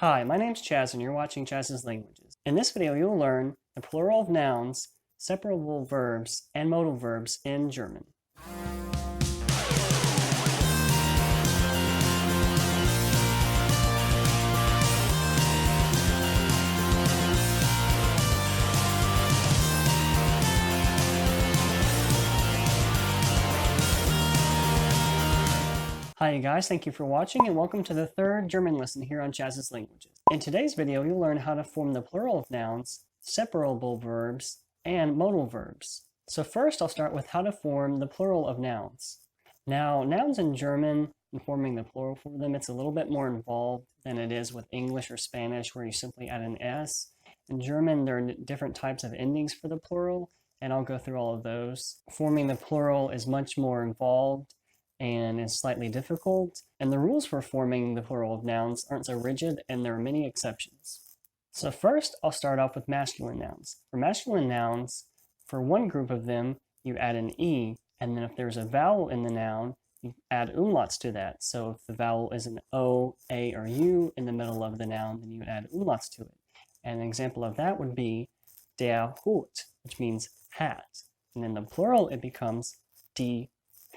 Hi, my name's Chaz and you're watching Chaz's Languages. In this video, you'll learn the plural of nouns, separable verbs, and modal verbs in German. Hi you guys, thank you for watching and welcome to the third German lesson here on Chaz's Languages. In today's video, you'll learn how to form the plural of nouns, separable verbs, and modal verbs. So first, I'll start with how to form the plural of nouns. Now, nouns in German, in forming the plural for them, it's a little bit more involved than it is with English or Spanish, where you simply add an S. In German, there are different types of endings for the plural, and I'll go through all of those. Forming the plural is much more involved and is slightly difficult, and the rules for forming the plural of nouns aren't so rigid, and there are many exceptions. So first, I'll start off with masculine nouns. For masculine nouns, for one group of them, you add an E, and then if there's a vowel in the noun, you add umlauts to that. So if the vowel is an O, A, or U in the middle of the noun, then you would add umlauts to it. And an example of that would be der Hut, which means hat. And in the plural, it becomes die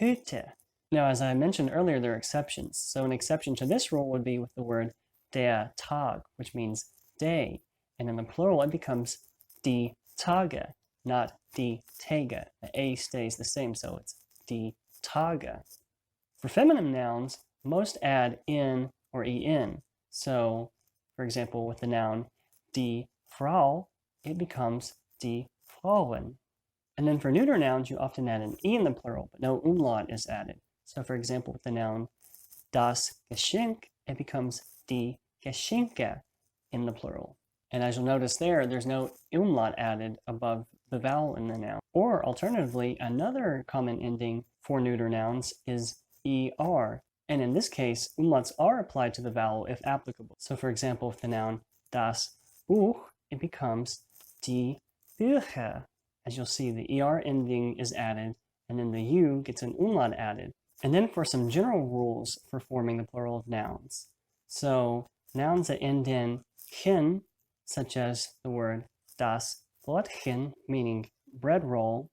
Hüte. Now, as I mentioned earlier, there are exceptions. So an exception to this rule would be with the word der Tag, which means day. And in the plural, it becomes die Tage, not die Tage. The A stays the same, so it's die Tage. For feminine nouns, most add in or en. So, for example, with the noun die Frau, it becomes die Frauen. And then for neuter nouns, you often add an E in the plural, but no umlaut is added. So for example, with the noun das Geschenk, it becomes die Geschenke in the plural. And as you'll notice there's no umlaut added above the vowel in the noun. Or alternatively, another common ending for neuter nouns is er. And in this case, umlauts are applied to the vowel if applicable. So for example, with the noun das Buch, it becomes die Bücher. As you'll see, the er ending is added, and then the u gets an umlaut added. And then for some general rules for forming the plural of nouns. So nouns that end in "chen," such as the word das Brötchen, meaning bread roll,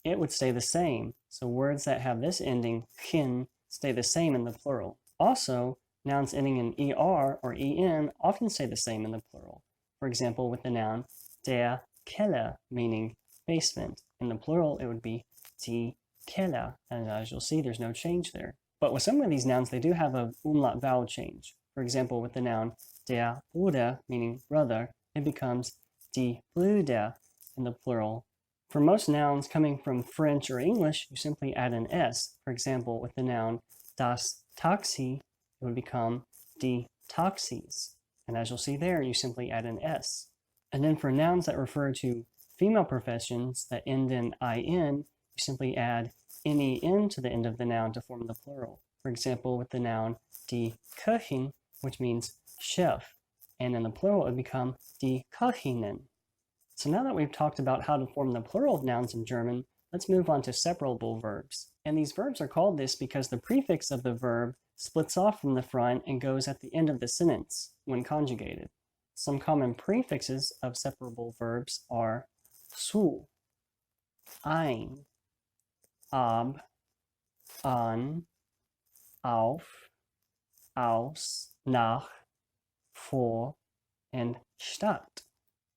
it would stay the same. So words that have this ending, "chen," stay the same in the plural. Also, nouns ending in er or en often stay the same in the plural. For example, with the noun der Keller, meaning basement. In the plural, it would be die Keller, and as you'll see, there's no change there. But with some of these nouns, they do have a umlaut vowel change. For example, with the noun der Bruder, meaning brother, it becomes die Brüder in the plural. For most nouns coming from French or English, you simply add an S. For example, with the noun das Taxi, it would become die Taxis. And as you'll see there, you simply add an S. And then for nouns that refer to female professions that end in in, you simply add nen to the end of the noun to form the plural. For example, with the noun die Köchin, which means chef, and in the plural it would become die Köchinnen. So now that we've talked about how to form the plural of nouns in German, let's move on to separable verbs. And these verbs are called this because the prefix of the verb splits off from the front and goes at the end of the sentence when conjugated. Some common prefixes of separable verbs are zu, ein, ab, an, auf, aus, nach, vor, and statt.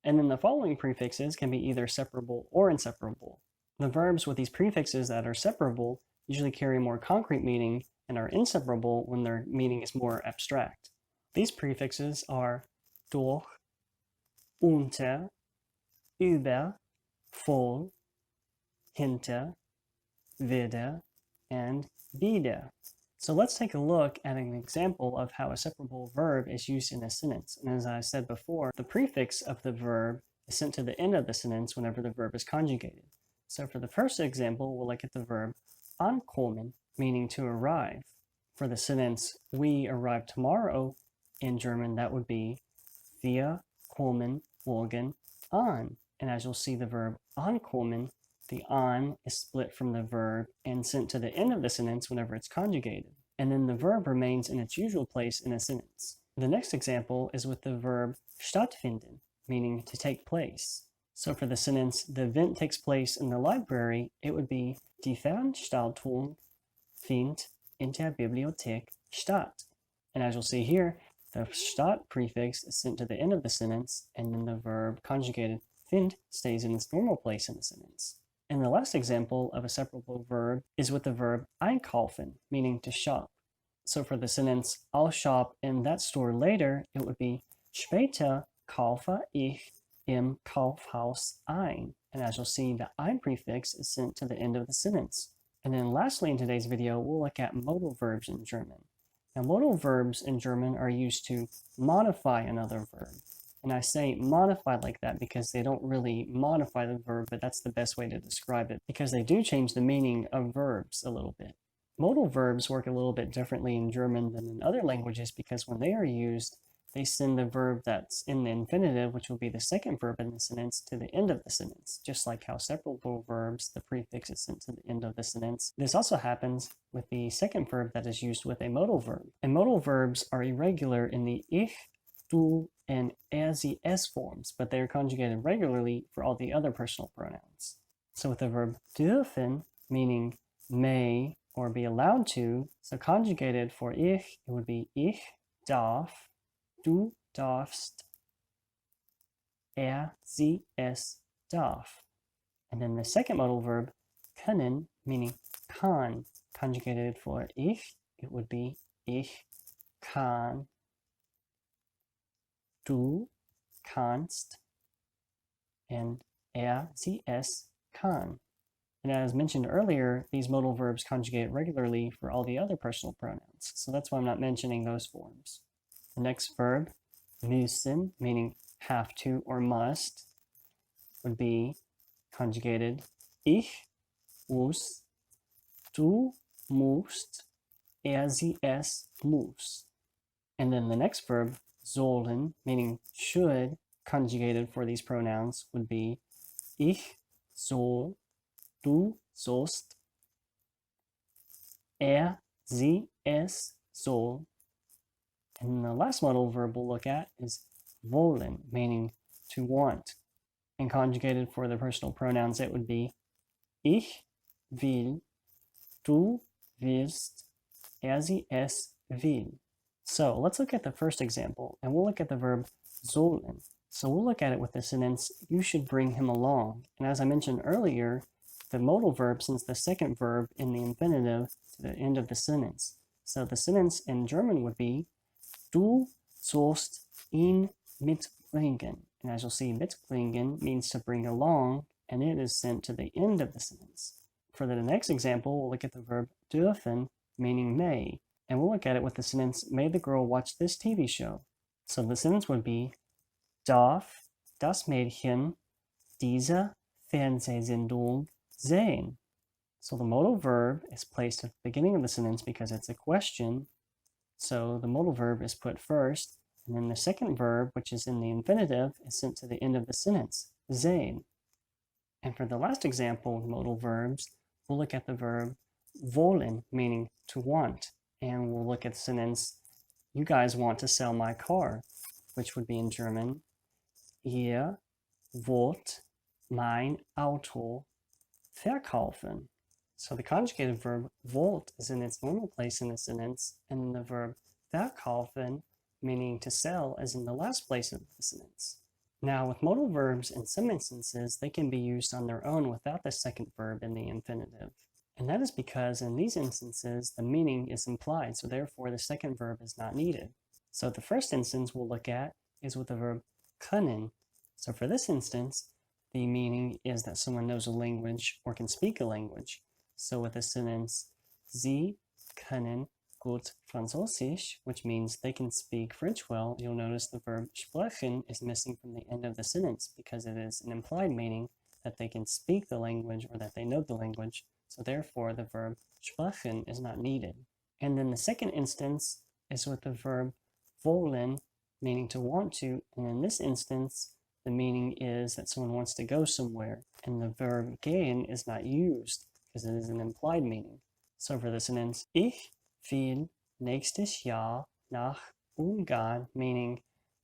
And then the following prefixes can be either separable or inseparable. The verbs with these prefixes that are separable usually carry more concrete meaning and are inseparable when their meaning is more abstract. These prefixes are durch, unter, über, vor, hinter, wieder, and wieder. So let's take a look at an example of how a separable verb is used in a sentence. And as I said before, the prefix of the verb is sent to the end of the sentence whenever the verb is conjugated. So for the first example, we'll look at the verb ankommen, meaning to arrive. For the sentence, we arrive tomorrow, in German, that would be wir kommen morgen an. And as you'll see, the verb ankommen, the an is split from the verb and sent to the end of the sentence whenever it's conjugated. And then the verb remains in its usual place in a sentence. The next example is with the verb stattfinden, meaning to take place. So for the sentence, the event takes place in the library, it would be Die Veranstaltung findet in der Bibliothek statt. And as you'll see here, the statt prefix is sent to the end of the sentence, and then the verb conjugated find stays in its normal place in the sentence. And the last example of a separable verb is with the verb einkaufen, meaning to shop. So for the sentence, I'll shop in that store later, it would be später kaufe ich im Kaufhaus ein. And as you'll see, the ein prefix is sent to the end of the sentence. And then lastly in today's video, we'll look at modal verbs in German. Now modal verbs in German are used to modify another verb. And I say modify like that because they don't really modify the verb, but that's the best way to describe it because they do change the meaning of verbs a little bit. Modal verbs work a little bit differently in German than in other languages because when they are used, they send the verb that's in the infinitive, which will be the second verb in the sentence, to the end of the sentence, just like how separable verbs, the prefix is sent to the end of the sentence. This also happens with the second verb that is used with a modal verb. And modal verbs are irregular in the ich, du, and er, sie, es forms, but they are conjugated regularly for all the other personal pronouns. So with the verb dürfen, meaning may, or be allowed to, so conjugated for ich, it would be ich darf, du darfst, er, sie, es darf. And then the second modal verb, können, meaning kann, conjugated for ich, it would be ich kann, du kannst, and er, sie, es kann. And as mentioned earlier, these modal verbs conjugate regularly for all the other personal pronouns, so that's why I'm not mentioning those forms. The next verb, müssen, meaning have to or must, would be conjugated ich muss, du musst, er, sie, es muss. And then the next verb, sollen, meaning should, conjugated for these pronouns, would be ich soll, du sollst, er, sie, es soll. And the last modal verb we'll look at is wollen, meaning to want. And conjugated for the personal pronouns, it would be ich will, du willst, er, sie, es will. So let's look at the first example, and we'll look at the verb sollen. So we'll look at it with the sentence, you should bring him along. And as I mentioned earlier, the modal verb sends the second verb in the infinitive to the end of the sentence. So the sentence in German would be, du sollst ihn mitbringen. And as you'll see, mitbringen means to bring along, and it is sent to the end of the sentence. For the next example, we'll look at the verb dürfen, meaning may. And we'll look at it with the sentence, may the girl watch this TV show? So the sentence would be, darf das Mädchen diese Fernsehsendung sehen? So the modal verb is placed at the beginning of the sentence because it's a question. So the modal verb is put first, and then the second verb, which is in the infinitive, is sent to the end of the sentence, sehen. And for the last example of modal verbs, we'll look at the verb wollen, meaning to want. And we'll look at the sentence, you guys want to sell my car, which would be in German, ihr wollt mein Auto verkaufen. So the conjugated verb wollt is in its normal place in the sentence, and the verb verkaufen, meaning to sell, is in the last place of the sentence. Now, with modal verbs, in some instances, they can be used on their own without the second verb in the infinitive. And that is because in these instances, the meaning is implied, so therefore the second verb is not needed. So the first instance we'll look at is with the verb können. So for this instance, the meaning is that someone knows a language or can speak a language. So with the sentence, Sie können gut Französisch, which means they can speak French well, you'll notice the verb sprechen is missing from the end of the sentence because it is an implied meaning that they can speak the language or that they know the language. So therefore, the verb sprechen is not needed. And then the second instance is with the verb wollen, meaning to want to. And in this instance, the meaning is that someone wants to go somewhere. And the verb gehen is not used because it is an implied meaning. So for the sentence, ich will nächstes Jahr nach umgehen, meaning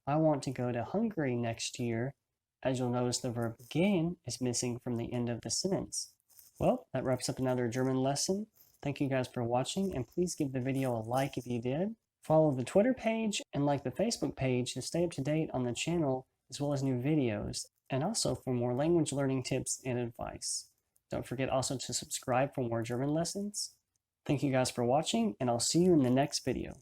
I want to go to Hungary next year, as you'll notice the verb gehen is missing from the end of the sentence. Well, that wraps up another German lesson. Thank you guys for watching, and please give the video a like if you did. Follow the Twitter page and like the Facebook page to stay up to date on the channel as well as new videos, and also for more language learning tips and advice. Don't forget also to subscribe for more German lessons. Thank you guys for watching, and I'll see you in the next video.